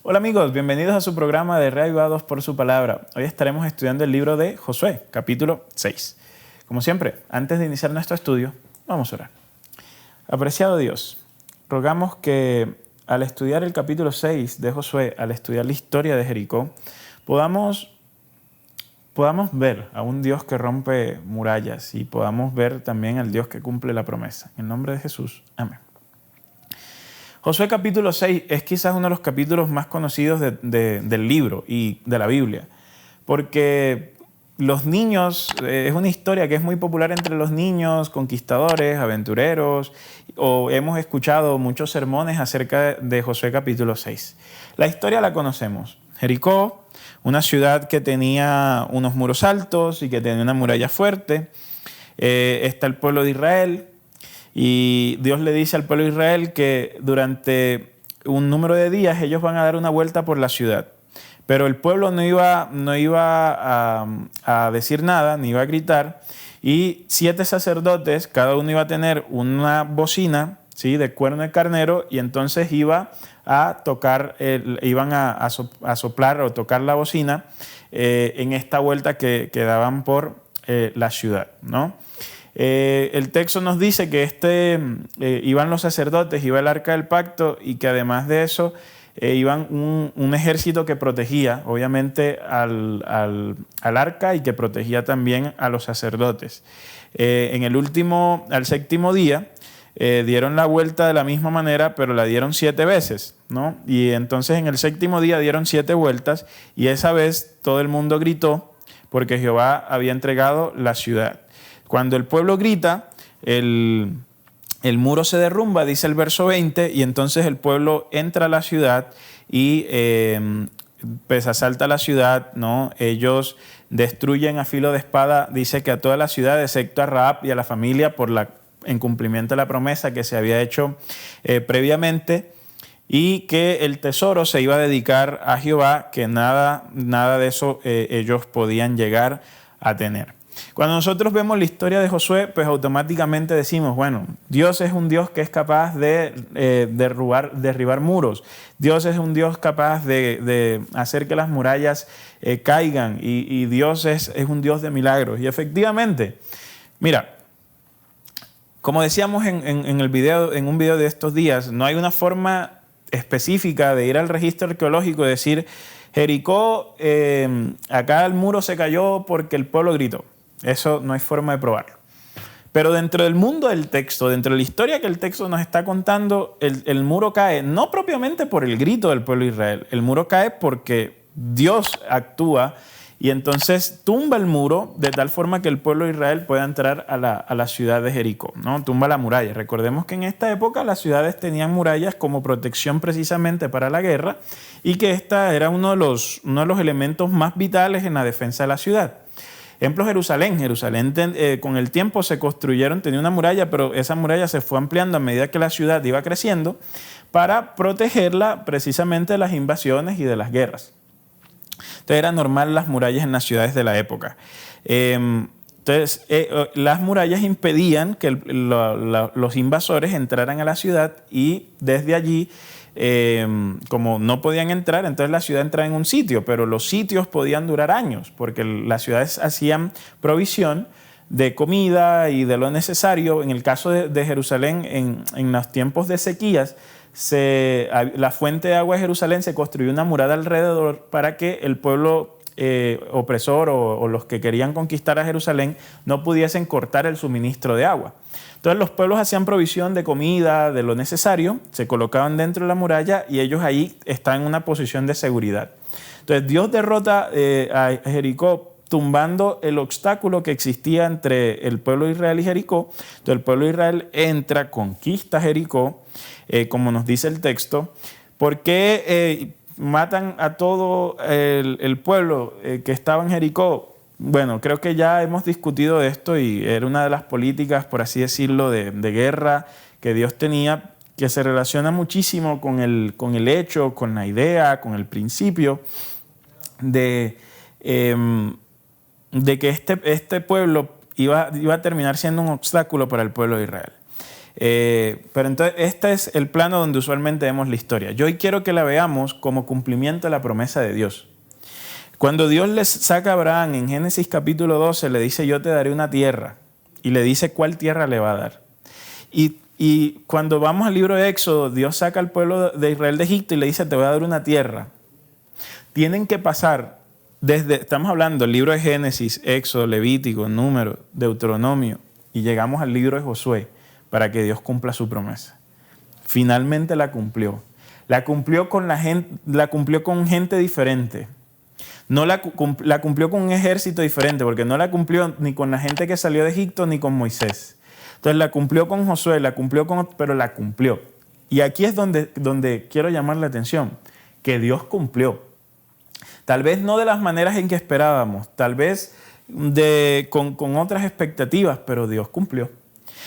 Hola amigos, bienvenidos a su programa de Reavivados por su palabra. Hoy estaremos estudiando el libro de Josué, capítulo 6. Como siempre, antes de iniciar nuestro estudio, vamos a orar. Apreciado Dios, rogamos que al estudiar el capítulo 6 de Josué, al estudiar la historia de Jericó, podamos ver a un Dios que rompe murallas y podamos ver también al Dios que cumple la promesa. En el nombre de Jesús, amén. Josué capítulo 6 es quizás uno de los capítulos más conocidos del libro y de la Biblia, porque los niños, es una historia que es muy popular entre los niños, conquistadores, aventureros, o hemos escuchado muchos sermones acerca de Josué capítulo 6. La historia la conocemos. Jericó, una ciudad que tenía unos muros altos y que tenía una muralla fuerte. Está el pueblo de Israel. Y Dios le dice al pueblo de Israel que durante un número de días ellos van a dar una vuelta por la ciudad. Pero el pueblo no iba a decir nada, ni iba a gritar. Y 7 sacerdotes, cada uno iba a tener una bocina, ¿sí?, de cuerno de carnero, y entonces iban a soplar o tocar la bocina en esta vuelta que daban por la ciudad, ¿no? El texto nos dice que iban los sacerdotes, iba el arca del pacto y que además de eso iban un ejército que protegía obviamente al arca y que protegía también a los sacerdotes. Al séptimo día dieron la vuelta de la misma manera, pero la dieron 7 veces, ¿no? Y entonces en el séptimo día dieron 7 vueltas y esa vez todo el mundo gritó porque Jehová había entregado la ciudad. Cuando el pueblo grita, el muro se derrumba, dice el verso 20, y entonces el pueblo entra a la ciudad y pues asalta la ciudad, ¿no? Ellos destruyen a filo de espada, dice que a toda la ciudad, excepto a Rahab y a la familia en cumplimiento de la promesa que se había hecho previamente, y que el tesoro se iba a dedicar a Jehová, que nada de eso ellos podían llegar a tener. Cuando nosotros vemos la historia de Josué, pues automáticamente decimos, bueno, Dios es un Dios que es capaz de derribar muros. Dios es un Dios capaz de hacer que las murallas caigan y Dios es un Dios de milagros. Y efectivamente, mira, como decíamos en un video de estos días, no hay una forma específica de ir al registro arqueológico y decir, Jericó, acá el muro se cayó porque el pueblo gritó. Eso no hay forma de probarlo. Pero dentro del mundo del texto, dentro de la historia que el texto nos está contando, el muro cae no propiamente por el grito del pueblo de Israel. El muro cae porque Dios actúa y entonces tumba el muro de tal forma que el pueblo de Israel pueda entrar a la ciudad de Jericó, ¿no? Tumba la muralla. Recordemos que en esta época las ciudades tenían murallas como protección precisamente para la guerra y que esta era uno de los elementos más vitales en la defensa de la ciudad. Ejemplo, Jerusalén con el tiempo tenía una muralla, pero esa muralla se fue ampliando a medida que la ciudad iba creciendo para protegerla precisamente de las invasiones y de las guerras. Entonces era normal las murallas en las ciudades de la época. Entonces las murallas impedían que los invasores entraran a la ciudad y desde allí, como no podían entrar, entonces la ciudad entraba en un sitio, pero los sitios podían durar años porque las ciudades hacían provisión de comida y de lo necesario. En el caso de Jerusalén, en los tiempos de sequías, la fuente de agua de Jerusalén se construyó una muralla alrededor para que el pueblo opresor o los que querían conquistar a Jerusalén no pudiesen cortar el suministro de agua. Entonces los pueblos hacían provisión de comida, de lo necesario, se colocaban dentro de la muralla y ellos ahí están en una posición de seguridad. Entonces Dios derrota a Jericó tumbando el obstáculo que existía entre el pueblo de Israel y Jericó. Entonces el pueblo de Israel entra, conquista Jericó, como nos dice el texto. ¿Por qué matan a todo el pueblo que estaba en Jericó? Bueno, creo que ya hemos discutido de esto y era una de las políticas, por así decirlo, de guerra que Dios tenía, que se relaciona muchísimo con el hecho, con la idea, con el principio de que este pueblo iba a terminar siendo un obstáculo para el pueblo de Israel. Pero entonces este es el plano donde usualmente vemos la historia. Yo hoy quiero que la veamos como cumplimiento de la promesa de Dios. Cuando Dios les saca a Abraham en Génesis capítulo 12, le dice, yo te daré una tierra. Y le dice cuál tierra le va a dar. Y cuando vamos al libro de Éxodo, Dios saca al pueblo de Israel de Egipto y le dice, te voy a dar una tierra. Tienen que pasar estamos hablando del libro de Génesis, Éxodo, Levítico, Número, Deuteronomio, y llegamos al libro de Josué para que Dios cumpla su promesa. Finalmente la cumplió. La cumplió con gente diferente. No la cumplió con un ejército diferente, porque no la cumplió ni con la gente que salió de Egipto ni con Moisés. Entonces la cumplió con Josué, pero la cumplió. Y aquí es donde quiero llamar la atención, que Dios cumplió. Tal vez no de las maneras en que esperábamos, tal vez con otras expectativas, pero Dios cumplió.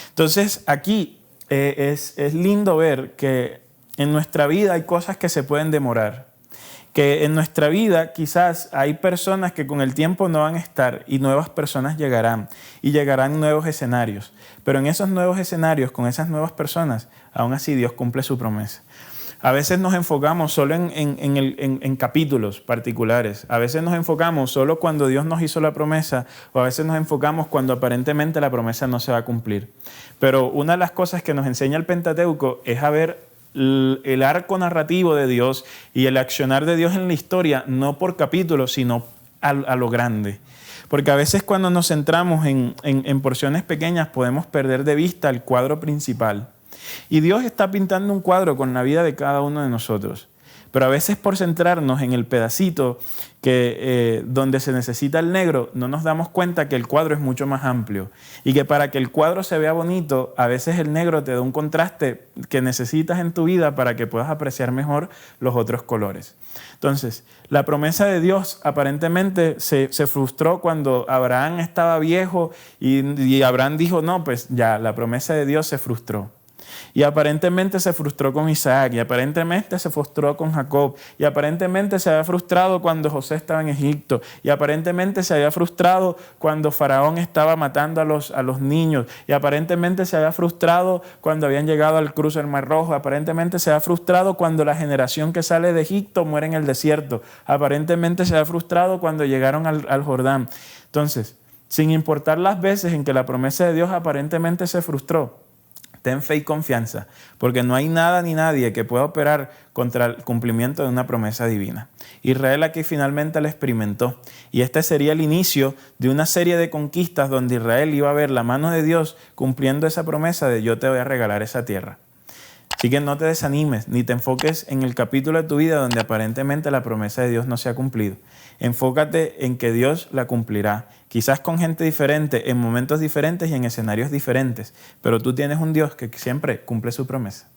Entonces aquí es lindo ver que en nuestra vida hay cosas que se pueden demorar. Que en nuestra vida quizás hay personas que con el tiempo no van a estar y nuevas personas llegarán y llegarán nuevos escenarios. Pero en esos nuevos escenarios, con esas nuevas personas, aún así Dios cumple su promesa. A veces nos enfocamos solo en capítulos particulares. A veces nos enfocamos solo cuando Dios nos hizo la promesa o a veces nos enfocamos cuando aparentemente la promesa no se va a cumplir. Pero una de las cosas que nos enseña el Pentateuco es a ver el arco narrativo de Dios y el accionar de Dios en la historia, no por capítulos, sino a lo grande. Porque a veces cuando nos centramos en porciones pequeñas podemos perder de vista el cuadro principal. Y Dios está pintando un cuadro con la vida de cada uno de nosotros. Pero a veces por centrarnos en el pedacito donde se necesita el negro, no nos damos cuenta que el cuadro es mucho más amplio. Y que para que el cuadro se vea bonito, a veces el negro te da un contraste que necesitas en tu vida para que puedas apreciar mejor los otros colores. Entonces, la promesa de Dios aparentemente se frustró cuando Abraham estaba viejo y Abraham dijo, no, pues ya, la promesa de Dios se frustró. Y aparentemente se frustró con Isaac, y aparentemente se frustró con Jacob, y aparentemente se había frustrado cuando José estaba en Egipto, y aparentemente se había frustrado cuando Faraón estaba matando a los niños, y aparentemente se había frustrado cuando habían llegado al cruce del Mar Rojo, aparentemente se había frustrado cuando la generación que sale de Egipto muere en el desierto, aparentemente se había frustrado cuando llegaron al Jordán. Entonces, sin importar las veces en que la promesa de Dios aparentemente se frustró, ten fe y confianza, porque no hay nada ni nadie que pueda operar contra el cumplimiento de una promesa divina. Israel aquí finalmente la experimentó, y este sería el inicio de una serie de conquistas donde Israel iba a ver la mano de Dios cumpliendo esa promesa de yo te voy a regalar esa tierra. Así que no te desanimes, ni te enfoques en el capítulo de tu vida donde aparentemente la promesa de Dios no se ha cumplido. Enfócate en que Dios la cumplirá, quizás con gente diferente, en momentos diferentes y en escenarios diferentes, pero tú tienes un Dios que siempre cumple su promesa.